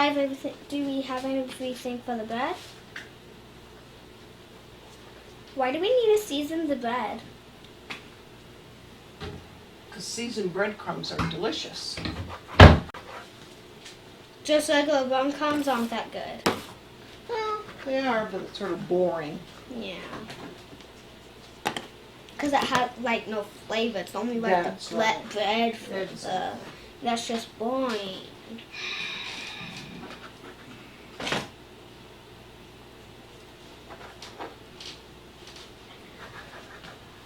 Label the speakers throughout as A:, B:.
A: I have everything? Do we have everything for the bread? Why do we need to season the bread?
B: Because seasoned breadcrumbs are delicious.
A: Just regular breadcrumbs aren't that good.
B: Well, they are, but it's sort of boring.
A: Yeah. Because it has like no flavor. It's only like
B: That's
A: the
B: right.
A: bread flavor. That's just boring.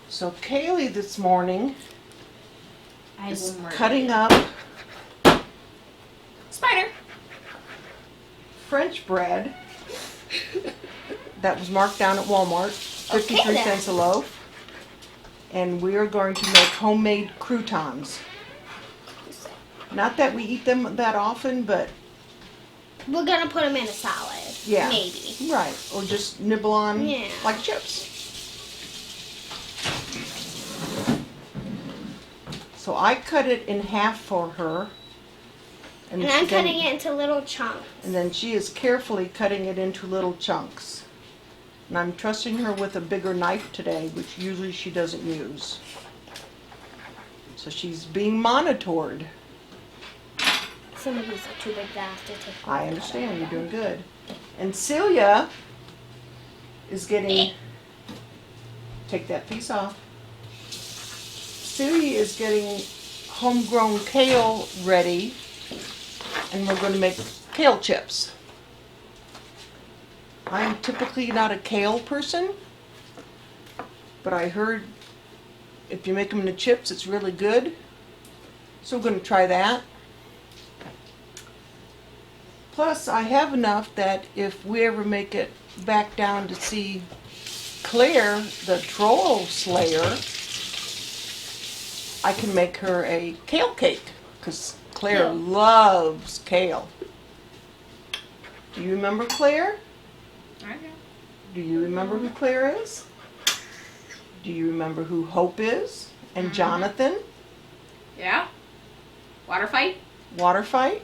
B: So Kaylee this morning
C: I
B: is
C: have one more
B: cutting
C: idea.
B: up
C: Spider.
B: French bread that was marked down at Walmart, 53
A: Okay, then.
B: cents a loaf. And we are going to make homemade croutons. Not that we eat them that often, but
A: We're gonna put them in a salad.
B: yeah.
A: Maybe.
B: Right, or just nibble on
A: Yeah.
B: like chips. So I cut it in half for her.
A: And I'm
B: then-
A: cutting it into little chunks.
B: And then she is carefully cutting it into little chunks. And I'm trusting her with a bigger knife today, which usually she doesn't use. So she's being monitored.
A: Some of these are too big to have to take.
B: I understand, you're doing good. And Celia is getting, take that piece off. Celia is getting homegrown kale ready, and we're going to make kale chips. I'm typically not a kale person, but I heard if you make them into chips, it's really good. So we're going to try that. Plus, I have enough that if we ever make it back down to see Claire, the troll slayer, I can make her a kale cake, because Claire loves kale. Do you remember Claire?
C: I know.
B: Do you remember who Claire is? Do you remember who Hope is? And Jonathan?
C: Yeah. Water fight.
B: Water fight?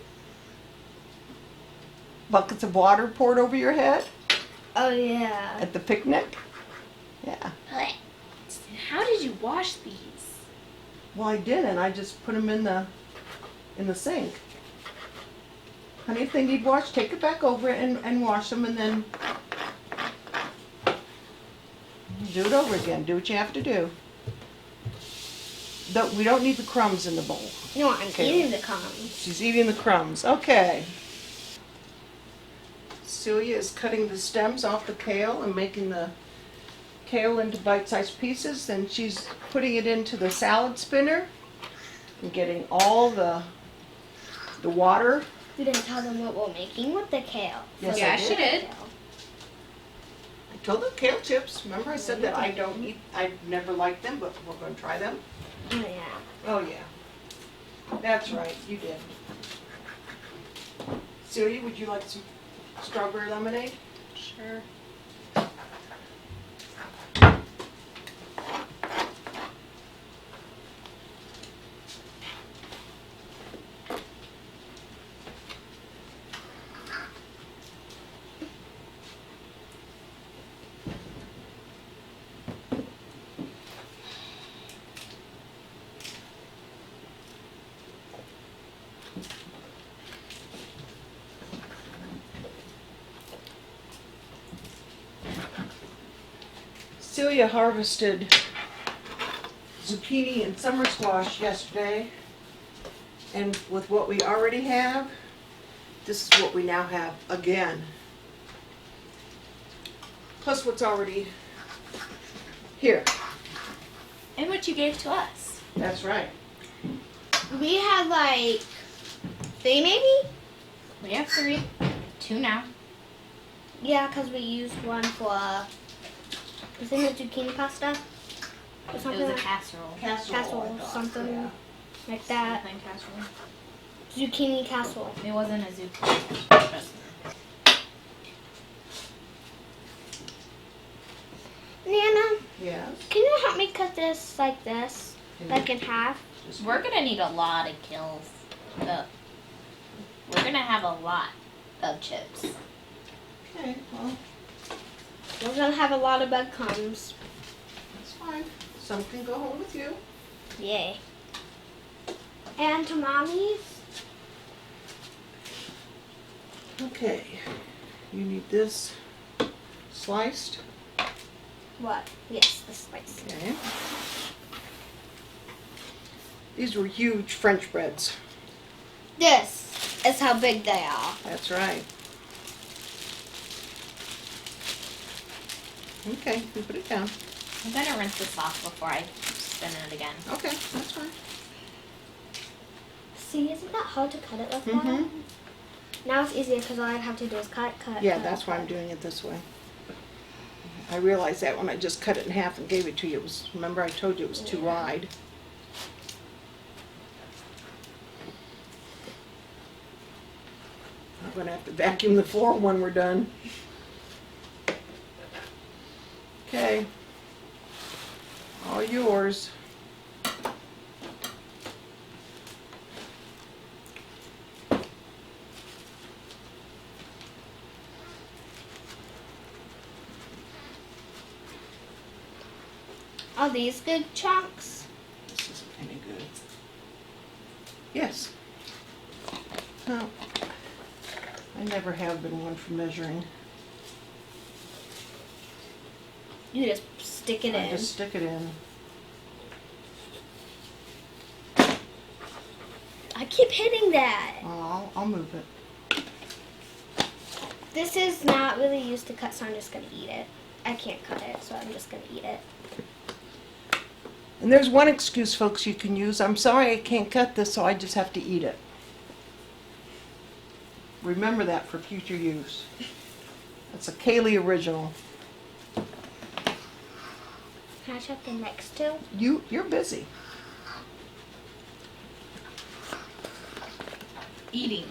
B: Buckets of water poured over your head
A: Oh yeah.
B: at the picnic? Yeah.
C: How did you wash these?
B: Well, I didn't. I just put them in the sink. Honey, if they need washed, take it back over and wash them, and then do it over again. Do what you have to do. We don't need the crumbs in the bowl.
A: No, I'm
B: Okay.
A: eating the crumbs.
B: She's eating the crumbs. Okay. Celia is cutting the stems off the kale and making the kale into bite-sized pieces. Then she's putting it into the salad spinner and getting all the water.
A: We didn't tell them what we're making with the kale.
B: Yes,
C: Yeah,
B: I
C: she did.
B: I told them kale chips. Remember I said that I don't eat, I never liked them, but we're going to try them.
A: Oh yeah.
B: Oh, yeah. That's right, you did. Celia, would you like some strawberry lemonade?
C: Sure.
B: Celia harvested zucchini and summer squash yesterday, and with what we already have, this is what we now have again. Plus what's already here.
C: And what you gave to us.
B: That's right.
A: We had like 3 maybe?
C: We have 3. 2 now.
A: Yeah, because we used one for, was it the zucchini pasta? Or
C: It
A: something
C: was a
A: like
C: casserole.
A: casserole,
B: I thought,
A: something
B: yeah.
A: like that.
C: Something casserole.
A: Zucchini casserole.
C: It wasn't a zucchini.
A: Nana,
B: Yes.
A: can you help me cut this like this? Like in half?
C: We're gonna need a lot of kills. We're gonna have a lot. of chips.
B: Okay, well,
A: We're gonna have a lot of breadcrumbs.
B: that's fine. Some can go home with you.
A: Yay. And to mommy's.
B: Okay, you need this sliced.
A: What? Yes, the spice.
B: Okay. These were huge French breads.
A: This is how big they are.
B: That's right. Okay, you put it down.
C: I'm gonna rinse this off before I spin it again.
B: Okay, that's fine.
A: See, isn't that hard to cut it with
B: Mm-hmm.
A: one? Now it's easier because all I'd have to do is cut.
B: Yeah,
A: cut,
B: that's why I'm
A: cut.
B: doing it this way. I realized that when I just cut it in half and gave it to you. It was, remember I told you it was too wide. I'm gonna have to vacuum the floor when we're done. Okay. All yours.
A: Are these good chunks?
B: This isn't any good. Yes. No. I never have been one for measuring.
A: You just stick it
B: I
A: in.
B: just stick it in.
A: I keep hitting that.
B: Oh, I'll move it.
A: This is not really used to cut, so I'm just gonna eat it. I can't cut it, so I'm just gonna eat it.
B: And there's one excuse, folks, you can use. I'm sorry I can't cut this, so I just have to eat it. Remember that for future use. That's a Kaylee original.
A: Can I check the next two?
B: You're busy.
C: Eating.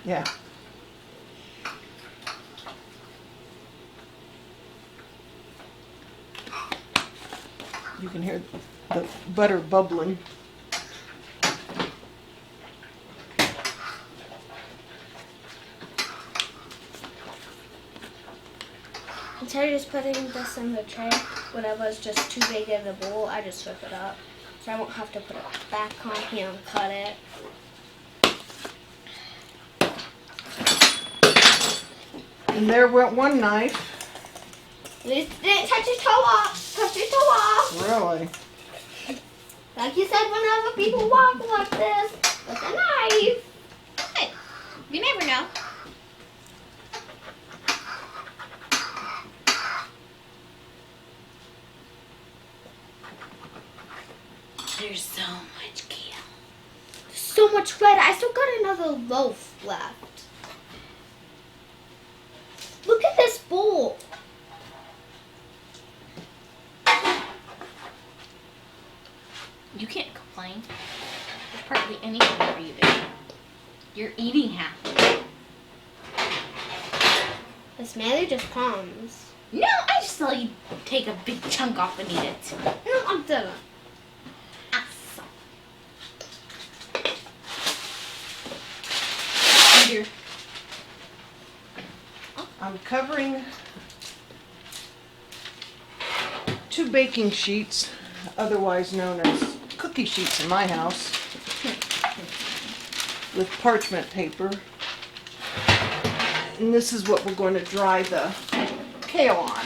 B: Yeah. You can hear the butter bubbling.
A: Instead of just putting this in the tray, whatever is just too big in the bowl, I just rip it up. So I won't have to put it back on here and cut it.
B: And there went one knife.
A: Didn't touch your toe off. Touch your toe off.
B: Really?
A: Like you said, whenever people walk like this with a knife.
C: Hey, you never know. There's so much kale.
A: So much red. I still got another loaf left. Look at this bowl.
C: You can't complain. There's hardly anything for you to eat. You're eating half of it.
A: This mainly just palms.
C: No, I just saw you take a big chunk off and eat it.
A: No, I'm done.
C: Awesome. Here.
B: I'm covering 2 baking sheets, otherwise known as cookie sheets in my house, with parchment paper. And this is what we're going to dry the kale on.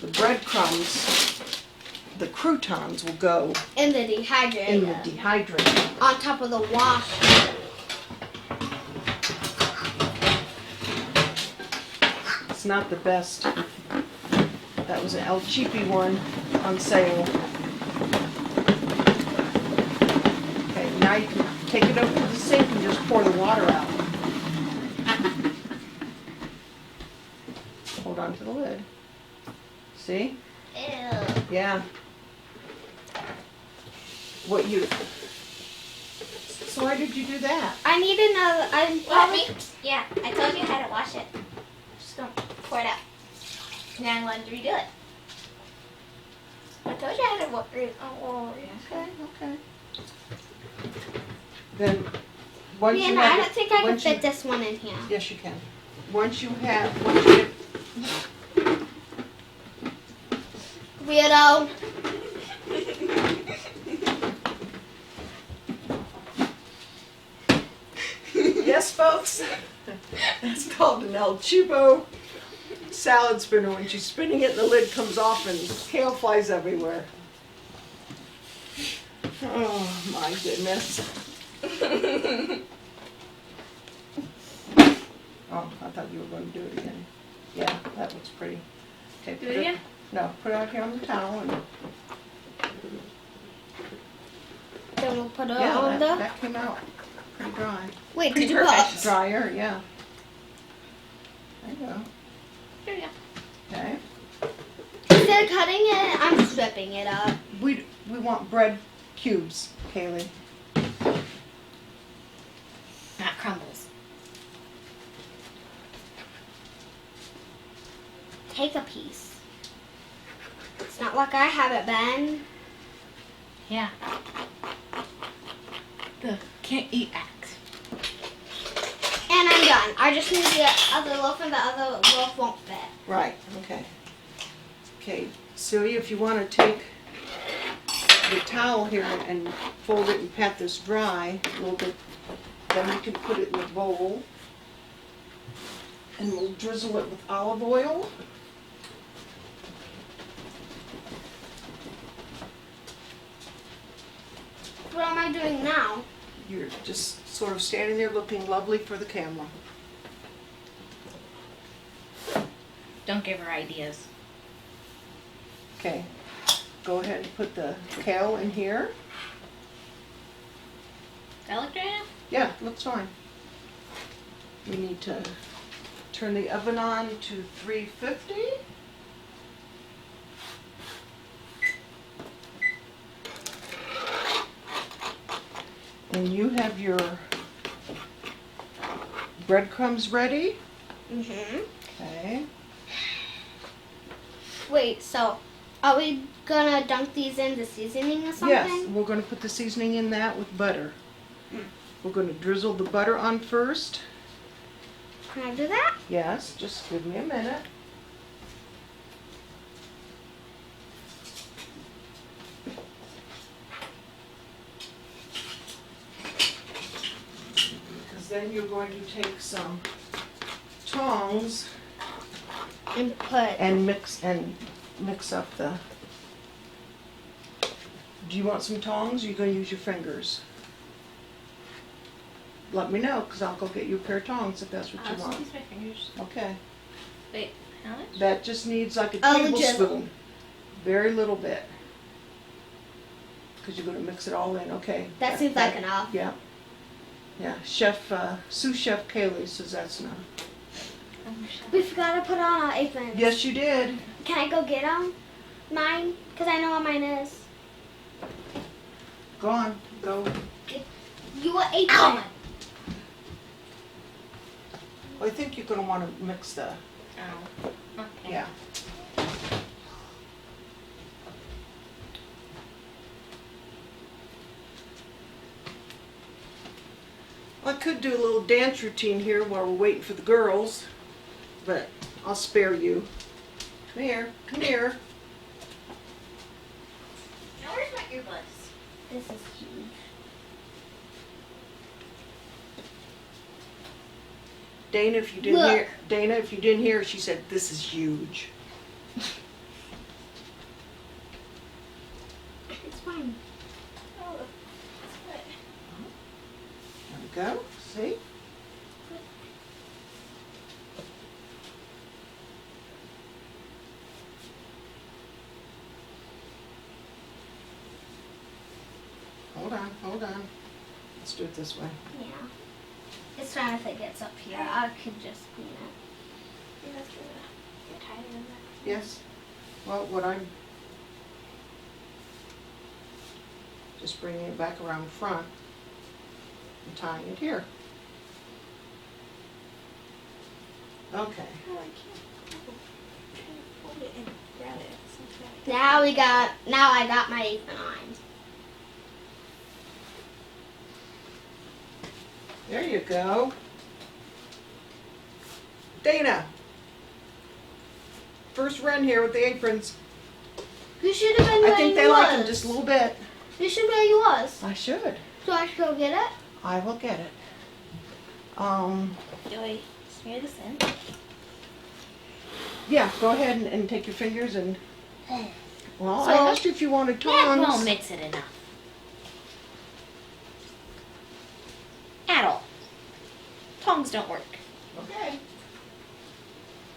B: The breadcrumbs, the croutons will go
A: In the dehydrator.
B: in the dehydrator.
A: On top of the wash.
B: It's not the best. That was an El Cheapy one on sale. Okay, now you can take it over to the sink and just pour the water out. Hold on to the lid. See?
A: Ew.
B: Yeah. What you... So why did you do that?
A: I need another. I'm
C: What,
A: probably.
C: me? Yeah, I told you how to wash it. Just gonna pour it out. Now I'm going to redo it.
A: told you I had to work it. Oh,
B: Okay, okay. Then, once you
A: Yeah,
B: have
A: I don't think I can
B: once you-
A: fit this one in here.
B: Yes, you can. Once you get
A: Weirdo.
B: Yes, folks. That's called an El Chupo salad spinner. When she's spinning it, the lid comes off and kale flies everywhere. Oh my goodness. Oh, I thought you were going to do it again. Yeah, that looks pretty. Okay,
C: Do it again?
B: No, put it out here on the towel and
A: Then we'll put it
B: yeah,
A: on
B: that came out pretty dry.
A: Wait,
C: Pretty
A: did you
C: perfect.
A: put?
B: Dryer, yeah. There you go.
C: There you go.
B: Okay.
A: Instead of cutting it, I'm stripping it up.
B: We want bread cubes, Kaylee.
C: Not crumbles.
A: Take a piece. It's not like I haven't been.
C: Yeah. The can't eat act.
A: And I'm done. I just need the other loaf and the other loaf won't fit.
B: Right, okay. Okay, Celia, if you want to take the towel here and fold it and pat this dry a little bit, then you can put it in the bowl. And we'll drizzle it with olive oil.
A: What am I doing now?
B: You're just sort of standing there looking lovely for the camera.
C: Don't give her ideas.
B: Okay, go ahead and put the kale in here.
C: That look good enough?
B: Yeah, looks fine. We need to turn the oven on to 350. And you have your breadcrumbs ready.
A: Mm-hmm.
B: Okay.
A: Wait, so are we gonna dunk these in the seasoning or something?
B: Yes, we're going to put the seasoning in that with butter. We're going to drizzle the butter on first.
A: Can I do that?
B: Yes, just give me a minute. Because then you're going to take some tongs
A: And put.
B: and mix up the. Do you want some tongs? Or are you going to use your fingers? Let me know, because I'll go get you a pair of tongs if that's what you
C: I'll just
B: want.
C: use my fingers.
B: Okay.
C: Wait, how much?
B: That just needs like a
A: A little.
B: tablespoon. Very little bit. Because you're going to mix it all in. Okay.
A: That seems like enough.
B: Yeah. Yeah. Sous Chef Kaylee says that's enough.
A: We forgot to put on our aprons.
B: Yes, you did.
A: Can I go get them? Mine? Because I know what mine is.
B: Go on. Go.
A: You apron.
C: Ow.
B: I think you're going to want to mix the.
C: Oh. Okay.
B: Yeah. I could do a little dance routine here while we're waiting for the girls, but I'll spare you. Come here, come here.
C: Now where's my earbuds?
A: This is huge.
B: Dana, if you didn't
A: Look.
B: hear, Dana, if you didn't hear, she said this is huge.
A: It's fine.
C: Oh, that's good.
B: There we go. See? Hold on, hold on. Let's do it this way.
A: Yeah. It's fine if it gets up here. I could just clean it.
C: You have to get tighter than that.
B: Yes. Well, what I'm just bringing it back around front and tying it here. Okay.
C: Oh, I can't. I'm trying to hold it and grab it. It's not right.
A: Now I got my apron on.
B: There you go. Dana. First run here with the aprons.
A: You should have been
B: I
A: where
B: think
A: you
B: they like them
A: was.
B: just a little bit.
A: You should be where you was.
B: I should.
A: So I should go get it?
B: I will get it.
C: Do I smear this in?
B: Yeah, go ahead and take your fingers and. Well,
A: So-
B: I asked you if you wanted
C: That
B: tongs.
C: won't mix it enough. At all. Tongs don't work.
B: Okay.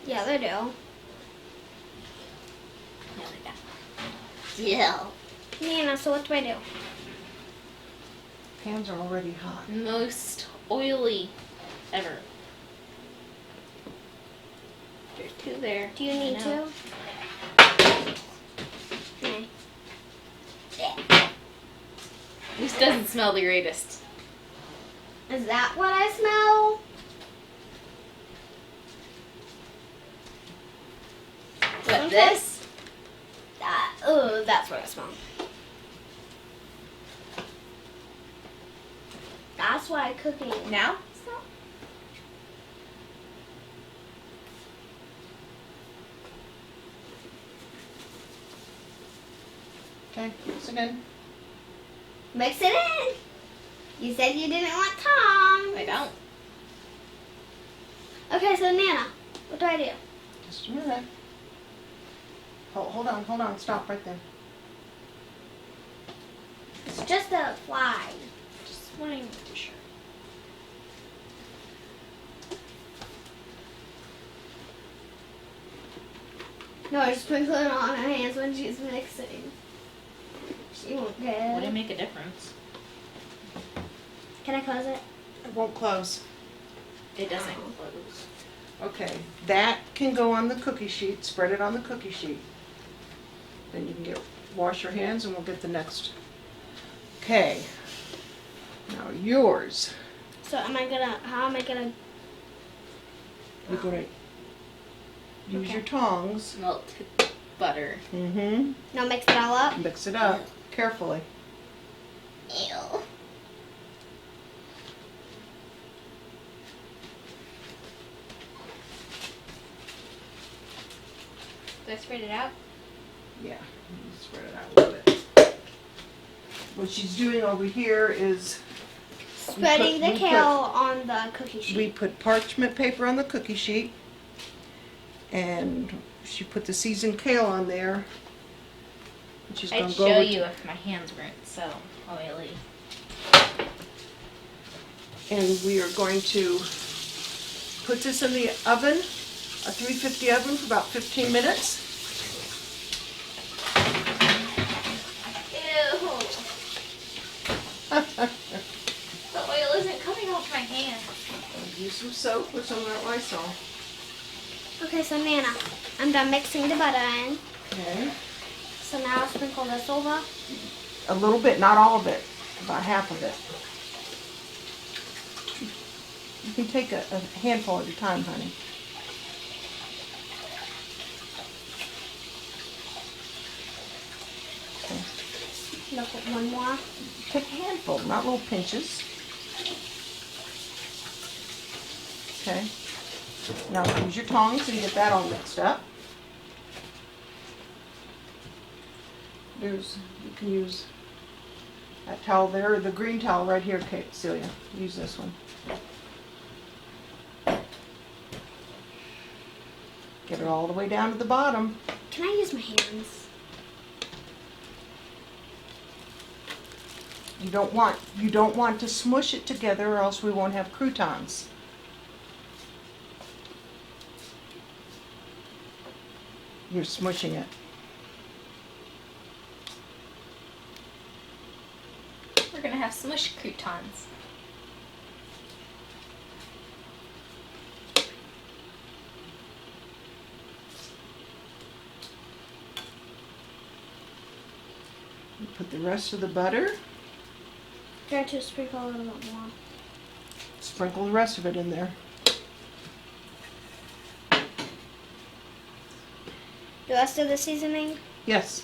A: Yeah, they do.
C: No, they don't. Yeah.
A: Nana, so what do I do?
B: Pans are already hot.
C: Most oily ever. There's two there.
A: Do you need
C: I
A: to?
C: know.
A: Okay.
C: This doesn't smell the greatest.
A: Is that what I smell?
C: What,
A: Okay.
C: this?
A: That's what I smell. That's why cooking.
C: Now?
B: Okay, mix it in.
A: Mix it in. You said you didn't want tongs.
C: I don't.
A: Okay, so Nana, what do I do?
B: Just a minute. Hold on, stop right there.
A: It's just a fly.
C: Just wanting to sure.
A: No, I just sprinkle it on her hands when she's mixing. She won't get
C: Would it
A: it.
C: make a difference?
A: Can I close it?
B: It won't close.
C: It doesn't close.
B: Okay, that can go on the cookie sheet. Spread it on the cookie sheet. Then you can wash your hands and we'll get the next. Okay. Now yours.
A: So how am I gonna?
B: You're gonna use
A: Okay.
B: your tongs.
C: Melted butter.
B: Mm-hmm.
A: No, mix it all up?
B: Mix it up carefully.
A: Ew.
C: Did I spread it out?
B: Yeah, you spread it out a little bit. What she's doing over here is
A: Spreading the
B: we
A: kale on the cookie sheet.
B: we put parchment paper on the cookie sheet, and she put the seasoned kale on there. And she's
C: I'd
B: gonna go
C: show
B: over
C: you if my hands weren't so oily.
B: and we are going to put this in the oven, a 350 oven, for about 15 minutes.
C: Ew. The oil isn't coming off my hands.
B: Use some soap with some of that Lysol.
A: Okay, so Nana, I'm done mixing the butter in.
B: Okay.
A: So now I'll sprinkle this over.
B: A little bit, not all of it, about half of it. You can take a handful at a time, honey. Okay.
A: Look at one more.
B: Take a handful, not little pinches. Okay. Now use your tongs and get that all mixed up. You can use that towel there, or the green towel right here, Kate, Celia. Use this one. Get it all the way down to the bottom.
A: Can I use my hands?
B: You don't want to smush it together, or else we won't have croutons. You're smushing it.
C: We're gonna have smush croutons.
B: You put the rest of the butter,
A: Try to sprinkle a little bit more.
B: sprinkle the rest of it in there.
A: The rest of the seasoning?
B: Yes.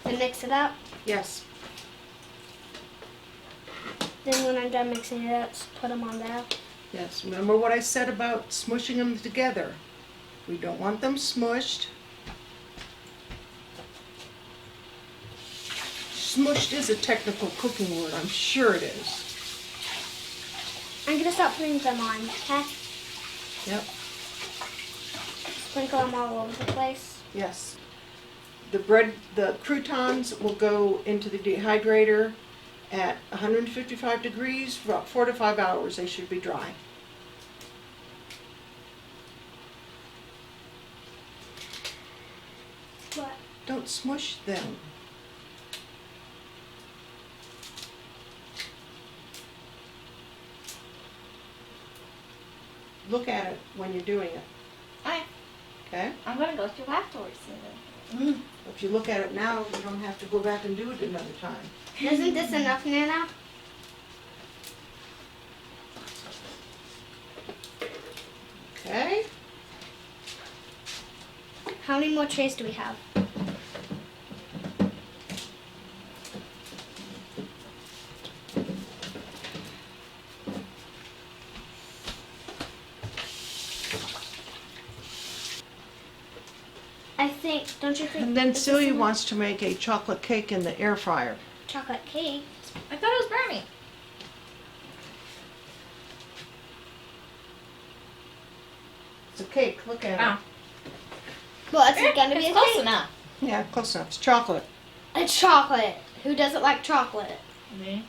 A: Then mix it up.
B: Yes.
A: Then when I'm done mixing it up, just put them on there.
B: Yes. Remember what I said about smushing them together? We don't want them smushed. Smushed is a technical cooking word. I'm sure it is.
A: I'm gonna start putting them on, okay?
B: Yep.
A: Sprinkle them all over the place.
B: Yes. The croutons will go into the dehydrator at 155 degrees for about 4 to 5 hours. They should be dry.
A: What?
B: Don't smush them. Look at it when you're doing it,
C: Okay.
B: okay?
C: I'm gonna go through afterwards.
B: If you look at it now, you don't have to go back and do it another time.
A: Isn't this enough, Nana?
B: Okay?
A: How many more trays do we have? Don't you think?
B: And then
A: this is
B: Celia
A: enough?
B: wants to make a chocolate cake in the air fryer.
A: Chocolate cake.
C: I thought it was brownie.
B: It's a cake, look at
C: Oh.
A: Well, it's gonna be
C: It's
A: a
C: close
A: cake.
C: enough.
B: it. Yeah, close enough. It's chocolate.
A: It's chocolate. Who doesn't like chocolate?
C: Me.